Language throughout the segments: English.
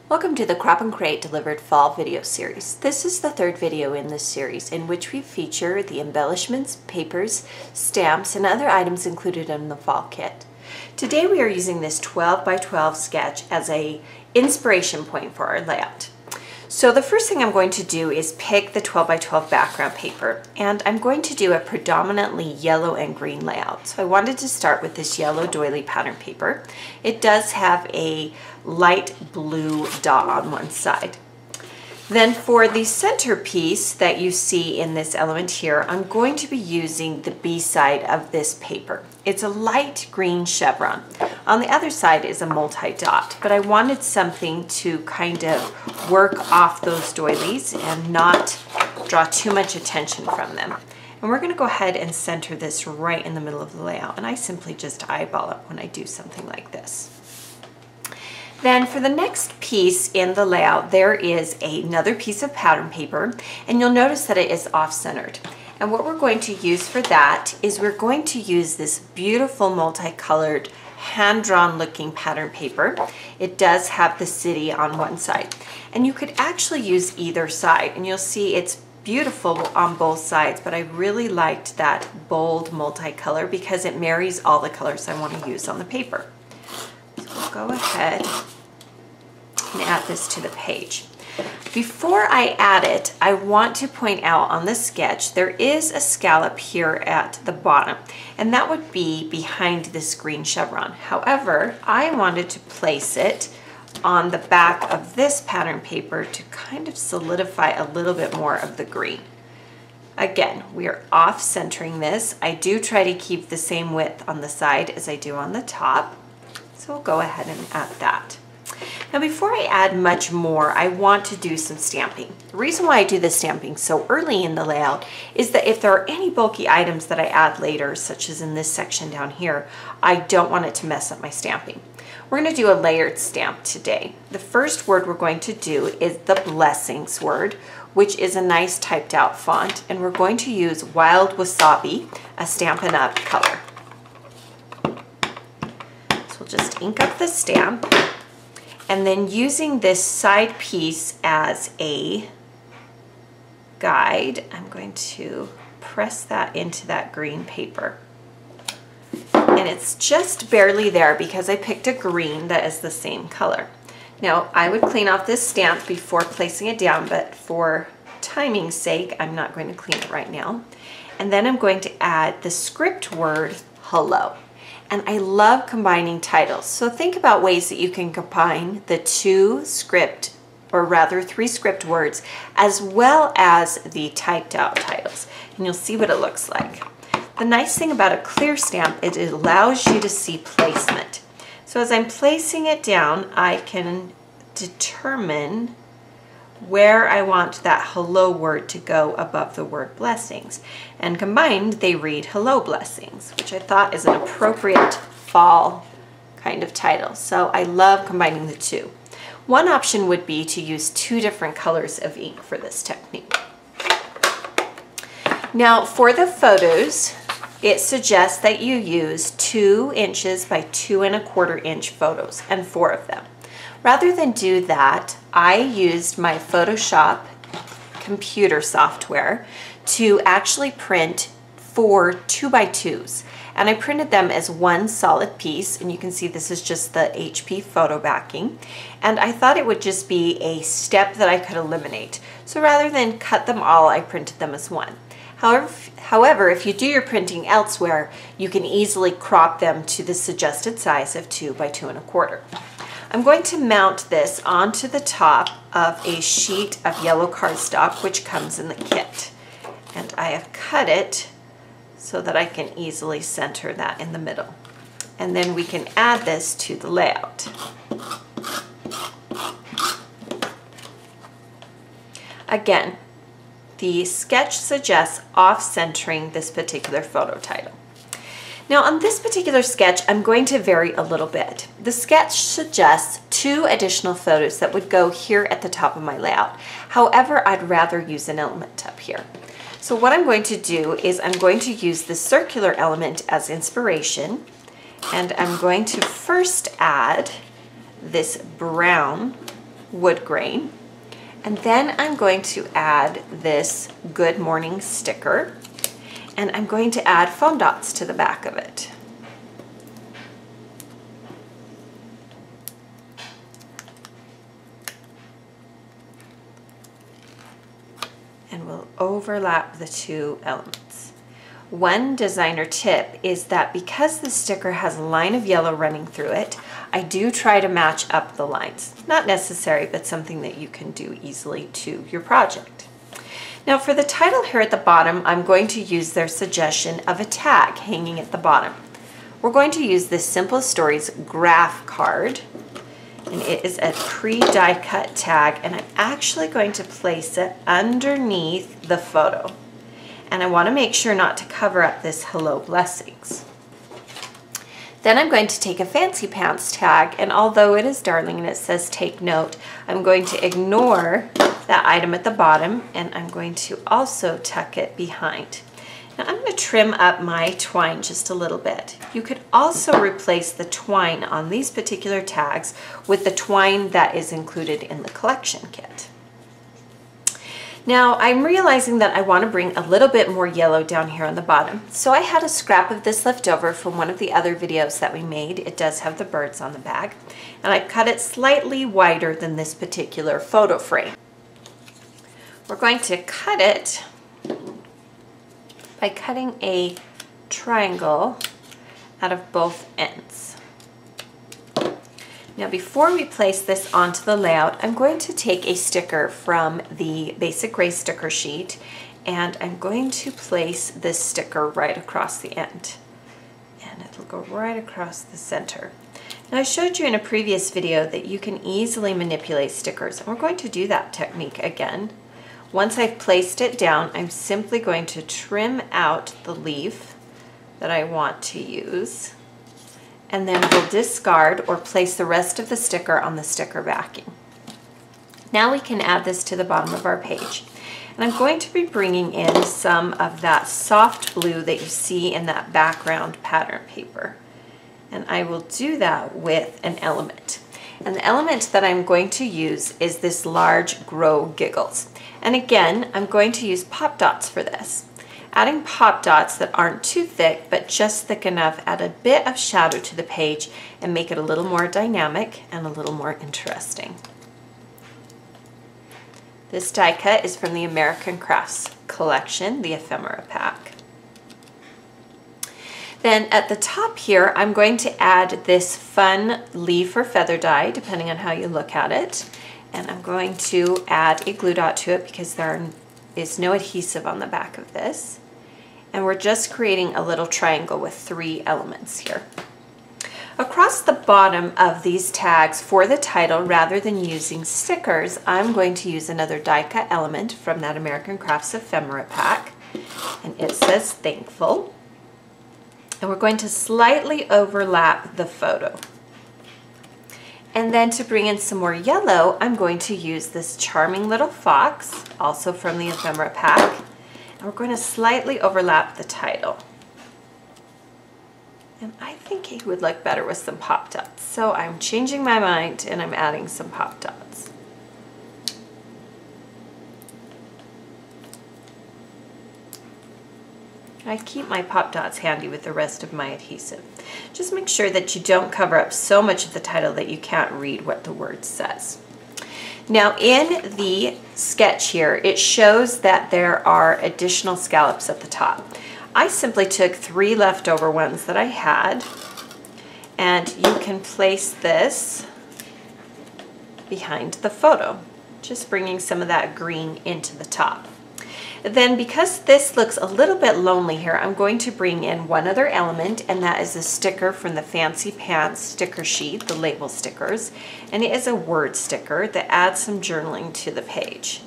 Welcome to the Crop and Create Delivered Fall video series. This is the third video in this series in which we feature the embellishments, papers, stamps, and other items included in the fall kit. Today we are using this 12 by 12 sketch as an inspiration point for our layout. So the first thing I'm going to do is pick the 12 by 12 background paper, and I'm going to do a predominantly yellow and green layout. So I wanted to start with this yellow doily pattern paper. It does have a light blue dot on one side. Then for the centerpiece that you see in this element here, I'm going to be using the B side of this paper. It's a light green chevron. On the other side is a multi-dot, but I wanted something to kind of work off those doilies and not draw too much attention from them. And we're going to go ahead and center this right in the middle of the layout, and I simply just eyeball it when I do something like this. Then for the next piece in the layout, there is another piece of pattern paper, and you'll notice that it is off-centered. And what we're going to use for that is we're going to use this beautiful multicolored hand-drawn looking pattern paper. It does have the city on one side, and you could actually use either side, and you'll see it's beautiful on both sides, but I really liked that bold multicolor because it marries all the colors I want to use on the paper. We'll go ahead and add this to the page. Before I add it, I want to point out on the sketch there is a scallop here at the bottom, and that would be behind this green chevron. However, I wanted to place it on the back of this pattern paper to kind of solidify a little bit more of the green. Again, we are off centering this. I do try to keep the same width on the side as I do on the top. So we'll go ahead and add that. Now before I add much more, I want to do some stamping. The reason why I do the stamping so early in the layout is that if there are any bulky items that I add later, such as in this section down here, I don't want it to mess up my stamping. We're going to do a layered stamp today. The first word we're going to do is the blessings word, which is a nice typed out font, and we're going to use Wild Wasabi, a Stampin' Up color. We'll just ink up the stamp, and then using this side piece as a guide, I'm going to press that into that green paper. And it's just barely there because I picked a green that is the same color. Now I would clean off this stamp before placing it down, but for timing's sake, I'm not going to clean it right now. And then I'm going to add the script word hello. And I love combining titles. So think about ways that you can combine the two script, or rather 3 script words, as well as the typed out titles. And you'll see what it looks like. The nice thing about a clear stamp is it allows you to see placement. So as I'm placing it down, I can determine where I want that hello word to go above the word blessings. And combined, they read hello blessings, which I thought is an appropriate fall kind of title. So I love combining the two. One option would be to use 2 different colors of ink for this technique. Now for the photos, it suggests that you use 2 inches by 2 1/4 inch photos, and 4 of them. Rather than do that, I used my Photoshop computer software to actually print 4 2x2s. And I printed them as one solid piece, and you can see this is just the HP photo backing. And I thought it would just be a step that I could eliminate. So rather than cut them all, I printed them as one. However, if you do your printing elsewhere, you can easily crop them to the suggested size of 2 by 2 1/4. I'm going to mount this onto the top of a sheet of yellow cardstock which comes in the kit. And I have cut it so that I can easily center that in the middle. And then we can add this to the layout. Again, the sketch suggests off-centering this particular photo title. Now on this particular sketch, I'm going to vary a little bit. The sketch suggests 2 additional photos that would go here at the top of my layout. However, I'd rather use an element up here. So what I'm going to do is I'm going to use the circular element as inspiration, and I'm going to first add this brown wood grain. And then I'm going to add this Good Morning sticker, and I'm going to add foam dots to the back of it. And we'll overlap the two elements. One designer tip is that because the sticker has a line of yellow running through it, I do try to match up the lines. Not necessary, but something that you can do easily to your project. Now for the title here at the bottom, I'm going to use their suggestion of a tag hanging at the bottom. We're going to use this Simple Stories graph card, and it is a pre-die cut tag, and I'm actually going to place it underneath the photo. And I want to make sure not to cover up this Hello Blessings. Then I'm going to take a Fancy Pants tag, and although it is darling and it says take note, I'm going to ignore that item at the bottom, and I'm going to also tuck it behind. Now I'm going to trim up my twine just a little bit. You could also replace the twine on these particular tags with the twine that is included in the collection kit. Now I'm realizing that I want to bring a little bit more yellow down here on the bottom. So I had a scrap of this left over from one of the other videos that we made. It does have the birds on the back. And I cut it slightly wider than this particular photo frame. We're going to cut it by cutting a triangle out of both ends. Now before we place this onto the layout, I'm going to take a sticker from the Basic Gray sticker sheet, and I'm going to place this sticker right across the end. And it'll go right across the center. Now I showed you in a previous video that you can easily manipulate stickers, and we're going to do that technique again. Once I've placed it down, I'm simply going to trim out the leaf that I want to use, and then we'll discard or place the rest of the sticker on the sticker backing. Now we can add this to the bottom of our page. And I'm going to be bringing in some of that soft blue that you see in that background pattern paper. And I will do that with an element. And the element that I'm going to use is this large Grow Giggles. And again, I'm going to use pop dots for this. Adding pop dots that aren't too thick, but just thick enough, add a bit of shadow to the page and make it a little more dynamic and a little more interesting. This die cut is from the American Crafts collection, the ephemera pack. Then at the top here, I'm going to add this fun leaf or feather die, depending on how you look at it. And I'm going to add a glue dot to it because there is no adhesive on the back of this. And we're just creating a little triangle with 3 elements here. Across the bottom of these tags for the title, rather than using stickers, I'm going to use another die cut element from that American Crafts ephemera pack. And it says Thankful. And we're going to slightly overlap the photo. And then to bring in some more yellow, I'm going to use this charming little fox, also from the ephemera pack. And we're going to slightly overlap the title. And I think it would look better with some pop dots. So I'm changing my mind and I'm adding some pop dots. I keep my pop dots handy with the rest of my adhesive. Just make sure that you don't cover up so much of the title that you can't read what the word says. Now in the sketch here, it shows that there are additional scallops at the top. I simply took 3 leftover ones that I had, and you can place this behind the photo, just bringing some of that green into the top. Then because this looks a little bit lonely here, I'm going to bring in one other element, and that is a sticker from the Fancy Pants sticker sheet, the label stickers, and it is a word sticker that adds some journaling to the page.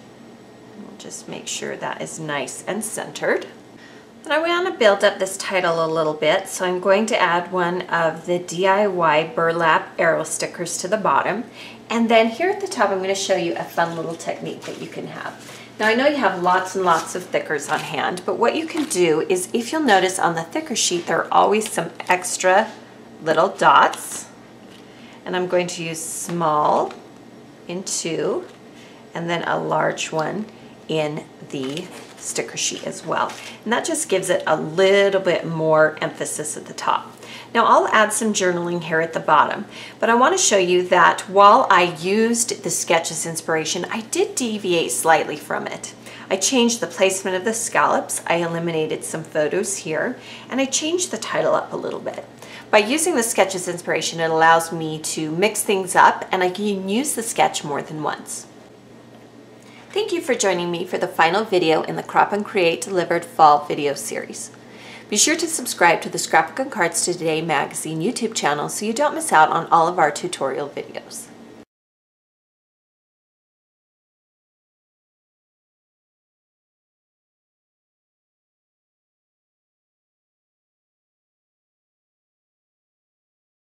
We'll just make sure that is nice and centered. And I want to build up this title a little bit, so I'm going to add one of the DIY burlap arrow stickers to the bottom. And then here at the top, I'm going to show you a fun little technique that you can have. Now I know you have lots and lots of thickers on hand, but what you can do is, if you'll notice on the thicker sheet, there are always some extra little dots. And I'm going to use small in 2, and then a large one in the sticker sheet as well. And that just gives it a little bit more emphasis at the top. Now I'll add some journaling here at the bottom, but I want to show you that while I used the sketch as inspiration, I did deviate slightly from it. I changed the placement of the scallops, I eliminated some photos here, and I changed the title up a little bit. By using the sketch as inspiration, it allows me to mix things up, and I can use the sketch more than once. Thank you for joining me for the final video in the Crop and Create Delivered Fall video series. Be sure to subscribe to the Scrapbook and Cards Today magazine YouTube channel so you don't miss out on all of our tutorial videos.